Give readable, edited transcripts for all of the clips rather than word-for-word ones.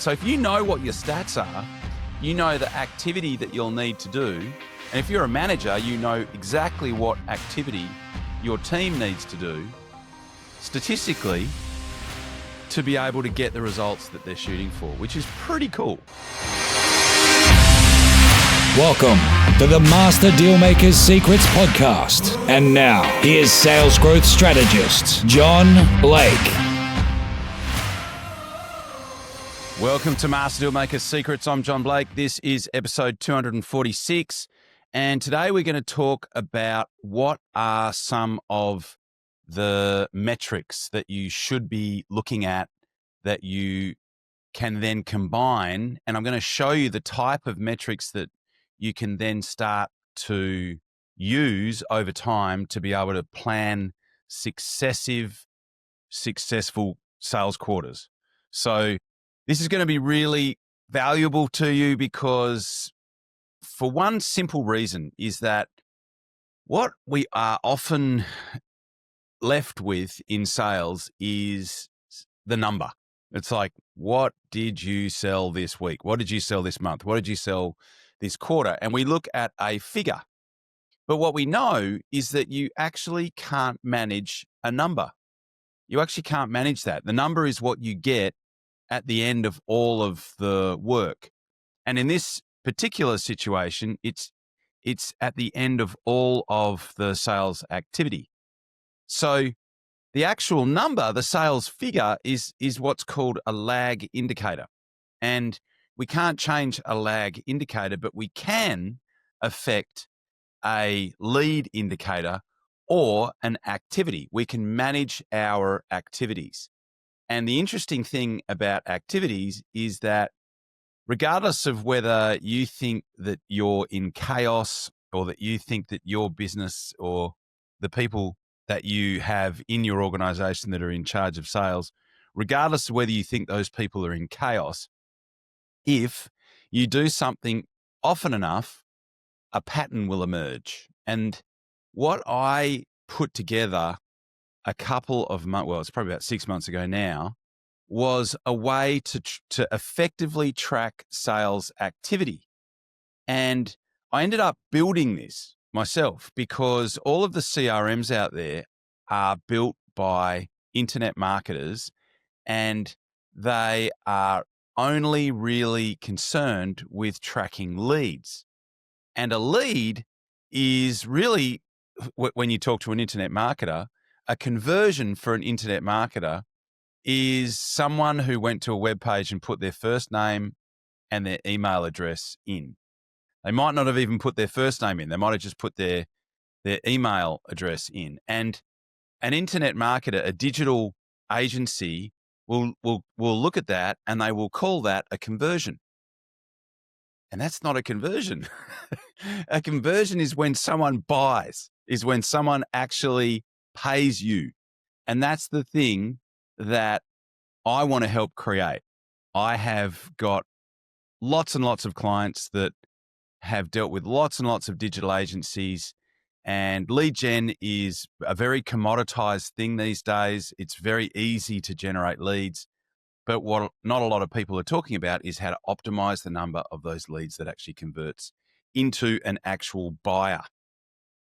So if you know what your stats are, you know the activity that you'll need to do. And if you're a manager, you know exactly what activity your team needs to do statistically to be able to get the results that they're shooting for, which is pretty cool. Welcome to the Master Dealmakers Secrets podcast. And now, here's sales growth strategist, John Blake. Welcome to Master Dealmakers Secrets. I'm John Blake. This is episode 246. And today we're going to talk about what are some of the metrics that you should be looking at that you can then combine. And I'm going to show you the type of metrics that you can then start to use over time to be able to plan successful sales quarters. So this is going to be really valuable to you because for one simple reason is that what we are often left with in sales is the number. It's like, what did you sell this week? What did you sell this month? What did you sell this quarter? And we look at a figure. But what we know is that you actually can't manage a number. You actually can't manage that. The number is what you get at the end of all of the work. And in this particular situation, it's at the end of all of the sales activity. So the actual number, the sales figure, is what's called a lag indicator. And we can't change a lag indicator, but we can affect a lead indicator or an activity. We can manage our activities. And the interesting thing about activities is that regardless of whether you think that you're in chaos or that you think that your business or the people that you have in your organization that are in charge of sales, regardless of whether you think those people are in chaos, if you do something often enough, a pattern will emerge. And what I put together a couple of months, well, it's probably about 6 months ago now, was a way to effectively track sales activity. And I ended up building this myself because all of the CRMs out there are built by internet marketers and they are only really concerned with tracking leads. And a lead is really, when you talk to an internet marketer, a conversion for an internet marketer is someone who went to a web page and put their first name and their email address in. They might not have even put their first name in. They might have just put their email address in. And an internet marketer, a digital agency, will look at that and they will call that a conversion. And that's not a conversion. A conversion is when someone buys, is when someone actually pays you. And that's the thing that I want to help create. I have got lots and lots of clients that have dealt with lots and lots of digital agencies, and lead gen is a very commoditized thing these days. It's very easy to generate leads. But what not a lot of people are talking about is how to optimize the number of those leads that actually converts into an actual buyer.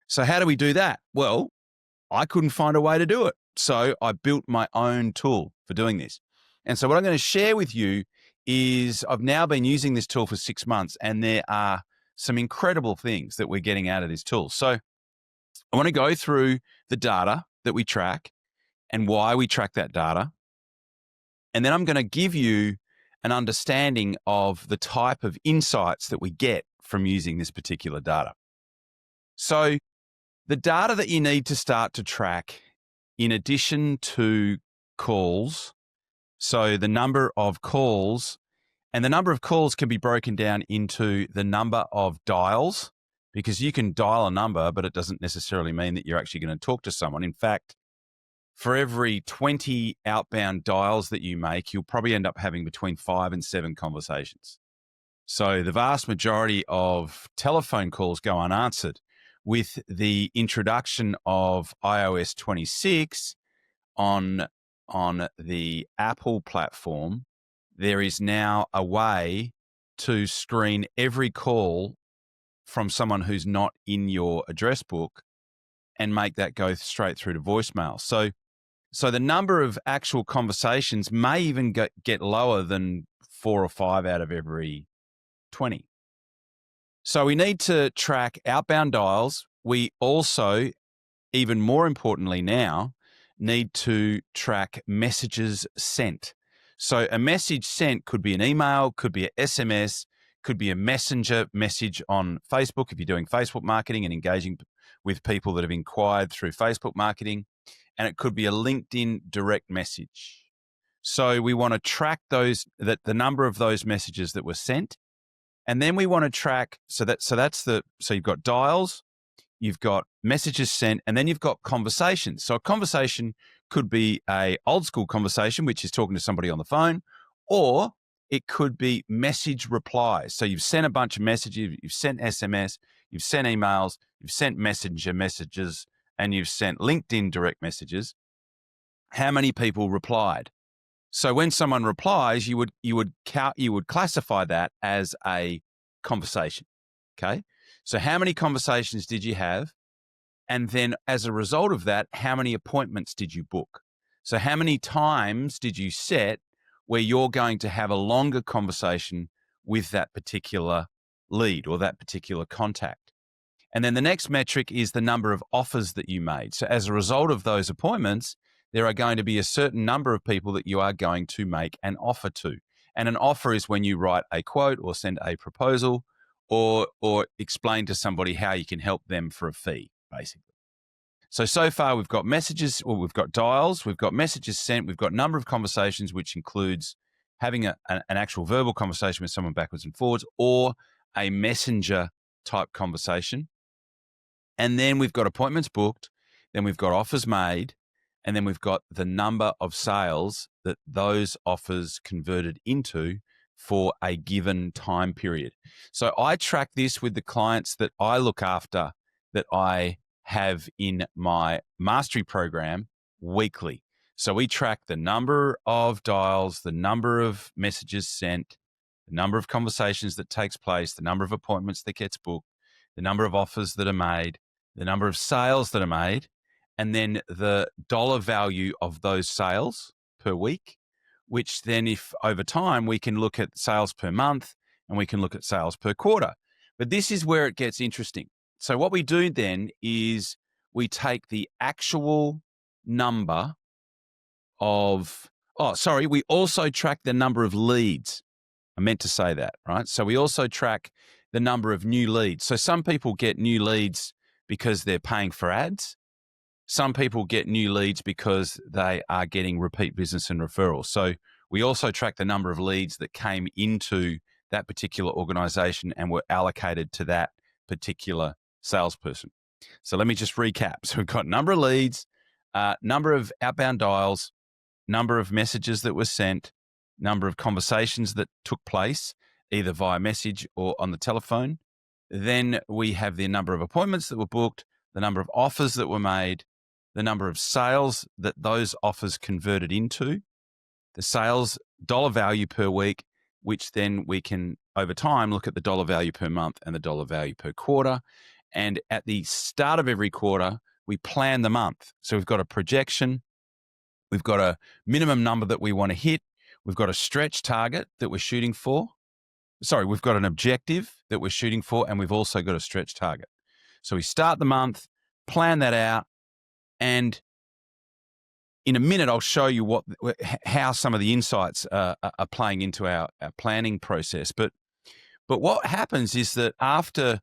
So how do we do that? Well, I couldn't find a way to do it. So I built my own tool for doing this. And so what I'm going to share with you is I've now been using this tool for 6 months, and there are some incredible things that we're getting out of this tool. So I want to go through the data that we track and why we track that data. And then I'm going to give you an understanding of the type of insights that we get from using this particular data. So the data that you need to start to track, in addition to calls, so the number of calls, and the number of calls can be broken down into the number of dials, because you can dial a number, but it doesn't necessarily mean that you're actually going to talk to someone. In fact, for every 20 outbound dials that you make, you'll probably end up having between 5 and 7 conversations. So the vast majority of telephone calls go unanswered. With the introduction of iOS 26 on the Apple platform, there is now a way to screen every call from someone who's not in your address book and make that go straight through to voicemail. So the number of actual conversations may even get lower than 4 or 5 out of every 20. So we need to track outbound dials. We also, even more importantly now, need to track messages sent. So a message sent could be an email, could be an SMS, could be a messenger message on Facebook if you're doing Facebook marketing and engaging with people that have inquired through Facebook marketing, and it could be a LinkedIn direct message. So we want to track those, that the number of those messages that were sent, and then we want to track, so you've got dials, you've got messages sent, and then you've got conversations. So a conversation could be a old school conversation, which is talking to somebody on the phone, or it could be message replies. So you've sent a bunch of messages, you've sent SMS, you've sent emails, you've sent messenger messages, and you've sent LinkedIn direct messages. How many people replied? So when someone replies, you would classify that as a conversation. Okay. So how many conversations did you have? And then as a result of that, how many appointments did you book? So how many times did you set where you're going to have a longer conversation with that particular lead or that particular contact? And then the next metric is the number of offers that you made. So as a result of those appointments, there are going to be a certain number of people that you are going to make an offer to. And an offer is when you write a quote or send a proposal or explain to somebody how you can help them for a fee, basically. So far we've got messages, or we've got dials, we've got messages sent, we've got number of conversations, which includes having an actual verbal conversation with someone backwards and forwards, or a messenger type conversation. And then we've got appointments booked, then we've got offers made, and then we've got the number of sales that those offers converted into for a given time period. So I track this with the clients that I look after, that I have in my mastery program weekly. So we track the number of dials, the number of messages sent, the number of conversations that takes place, the number of appointments that gets booked, the number of offers that are made, the number of sales that are made, and then the dollar value of those sales per week, which then, if over time, we can look at sales per month and we can look at sales per quarter. But this is where it gets interesting. So what we do then is we take the actual number of, we also track the number of leads. I meant to say that, right? So we also track the number of new leads. So some people get new leads because they're paying for ads. Some people get new leads because they are getting repeat business and referrals. So we also track the number of leads that came into that particular organization and were allocated to that particular salesperson. So let me just recap. So we've got number of leads, number of outbound dials, number of messages that were sent, number of conversations that took place, either via message or on the telephone. Then we have the number of appointments that were booked, the number of offers that were made, the number of sales that those offers converted into, the sales dollar value per week, which then we can, over time, look at the dollar value per month and the dollar value per quarter. And at the start of every quarter, we plan the month. So we've got a projection, we've got a minimum number that we want to hit, we've got a stretch target that we're shooting for. Sorry, we've got an objective that we're shooting for, and we've also got a stretch target. So we start the month, plan that out, and in a minute, I'll show you how some of the insights are playing into our planning process. But what happens is that after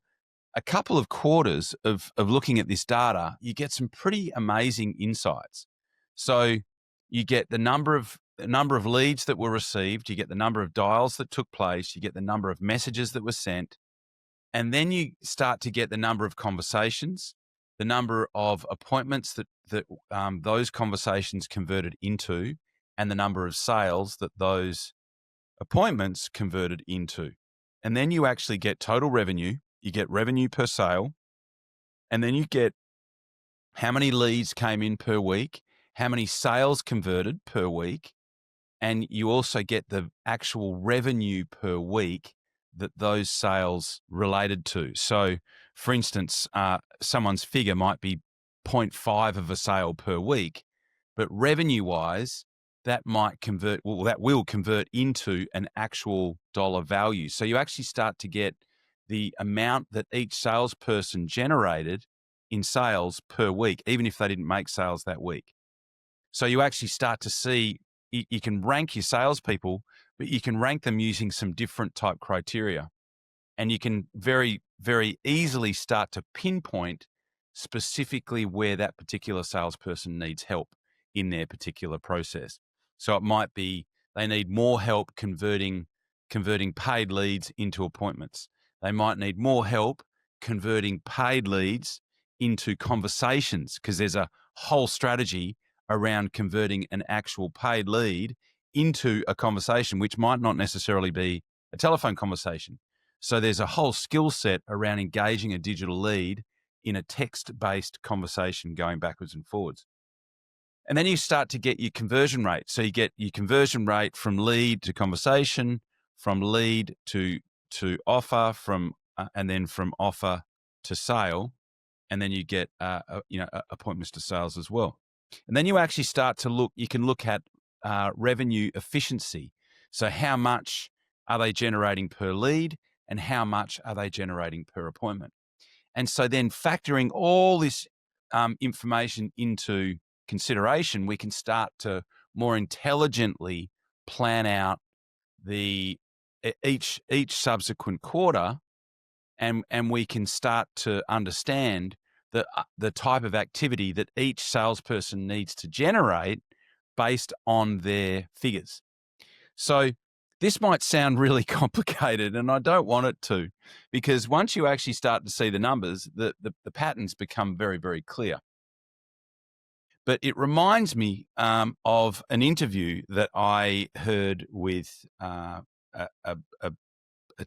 a couple of quarters of looking at this data, you get some pretty amazing insights. So you get the number of leads that were received, you get the number of dials that took place, you get the number of messages that were sent, and then you start to get the number of conversations, the number of appointments that those conversations converted into, and the number of sales that those appointments converted into. And then you actually get total revenue, you get revenue per sale, and then you get how many leads came in per week, how many sales converted per week, and you also get the actual revenue per week that those sales related to. So, for instance, someone's figure might be 0.5 of a sale per week, but revenue-wise, that will convert into an actual dollar value. So you actually start to get the amount that each salesperson generated in sales per week, even if they didn't make sales that week. So you actually start to see, you can rank your salespeople, but you can rank them using some different type criteria. And you can very, very easily start to pinpoint specifically where that particular salesperson needs help in their particular process. So it might be they need more help converting paid leads into appointments. They might need more help converting paid leads into conversations, because there's a whole strategy around converting an actual paid lead into a conversation, which might not necessarily be a telephone conversation. So there's a whole skill set around engaging a digital lead in a text-based conversation going backwards and forwards. And then you start to get your conversion rate. So you get your conversion rate from lead to conversation, from lead to offer, and then from offer to sale, and then you get appointments to sales as well. And then you actually start to look. You can look at revenue efficiency. So how much are they generating per lead, and how much are they generating per appointment? And so then factoring all this information into consideration, we can start to more intelligently plan out each subsequent quarter, and we can start to understand the type of activity that each salesperson needs to generate based on their figures. So this might sound really complicated, and I don't want it to, because once you actually start to see the numbers, the patterns become very, very clear. But it reminds me of an interview that I heard with a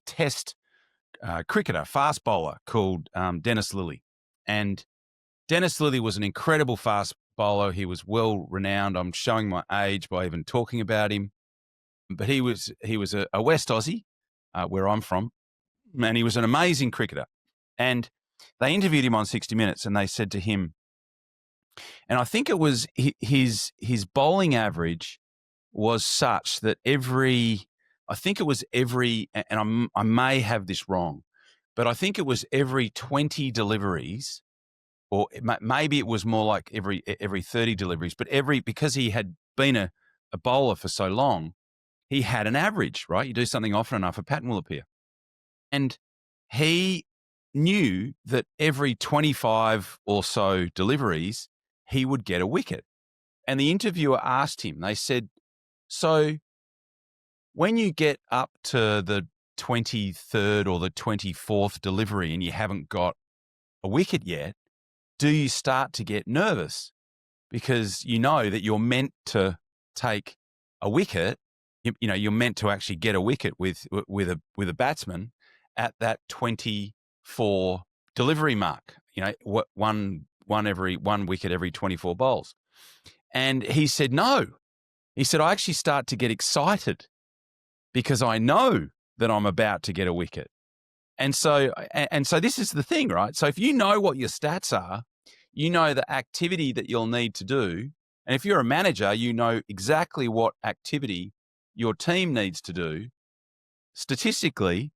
test cricketer, fast bowler called Dennis Lillee. And Dennis Lillee was an incredible fast bowler. He was well renowned. I'm showing my age by even talking about him. But he was a West Aussie, where I'm from, and he was an amazing cricketer. And they interviewed him on 60 Minutes, and they said to him, and I think it was his bowling average was such that every, and I may have this wrong, but I think it was every 20 deliveries, or maybe it was more like every 30 deliveries, but because he had been a bowler for so long, he had an average, right? You do something often enough, a pattern will appear. And he knew that every 25 or so deliveries, he would get a wicket. And the interviewer asked him, they said, so when you get up to the 23rd or the 24th delivery and you haven't got a wicket yet, do you start to get nervous? Because you know that you're meant to take a wicket. You're meant to actually get a wicket with a batsman at that 24 delivery mark. One wicket every 24 bowls. And he said, no. He said, I actually start to get excited because I know that I'm about to get a wicket. And so this is the thing, right? So if you know what your stats are, you know the activity that you'll need to do. And if you're a manager, you know exactly what activity your team needs to do statistically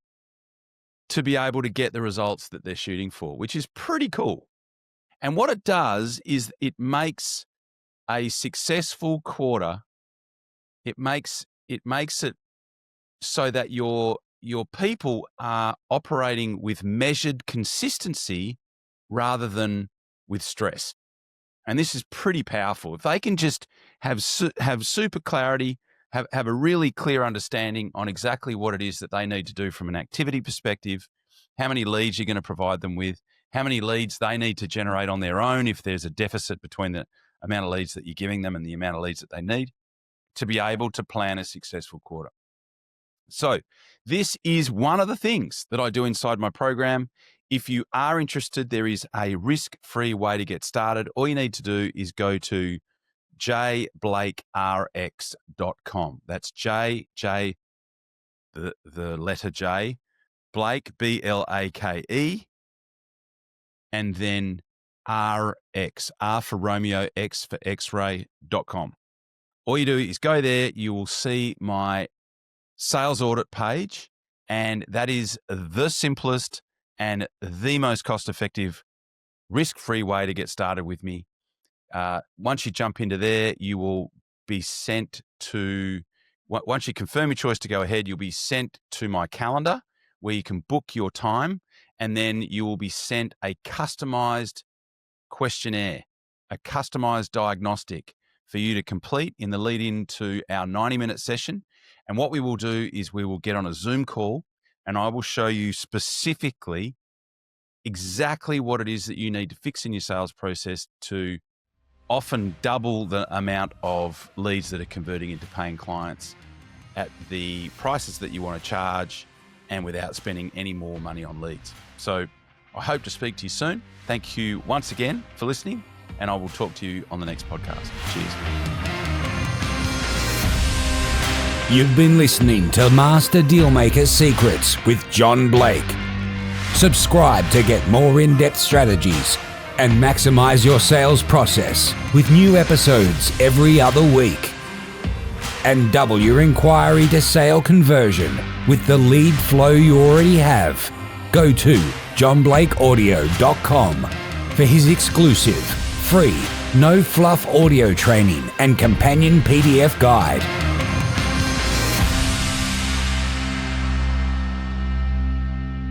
to be able to get the results that they're shooting for, which is pretty cool. And what it does is it makes a successful quarter, it makes it so that your people are operating with measured consistency rather than with stress. And this is pretty powerful. If they can just have super clarity, have a really clear understanding on exactly what it is that they need to do from an activity perspective, how many leads you're going to provide them with, how many leads they need to generate on their own if there's a deficit between the amount of leads that you're giving them and the amount of leads that they need to be able to plan a successful quarter. So this is one of the things that I do inside my program. If you are interested, there is a risk-free way to get started. All you need to do is go to jblakerx.com. That's J, the letter J, Blake, Blake, and then RX, R for Romeo, X for X-ray.com. All you do is go there, you will see my sales audit page, and that is the simplest and the most cost-effective, risk-free way to get started with me. Once you jump into there, you will be sent to, once you confirm your choice to go ahead, you'll be sent to my calendar where you can book your time, and then you will be sent a customized questionnaire, a customized diagnostic for you to complete in the lead into our 90-minute session. And what we will do is we will get on a Zoom call, and I will show you specifically exactly what it is that you need to fix in your sales process to often double the amount of leads that are converting into paying clients at the prices that you want to charge and without spending any more money on leads. So I hope to speak to you soon. Thank you once again for listening, and I will talk to you on the next podcast. Cheers. You've been listening to Master Dealmaker Secrets with John Blake. Subscribe to get more in-depth strategies and maximize your sales process with new episodes every other week. And double your inquiry to sale conversion with the lead flow you already have. Go to johnblakeaudio.com for his exclusive, free, no fluff audio training and companion PDF guide.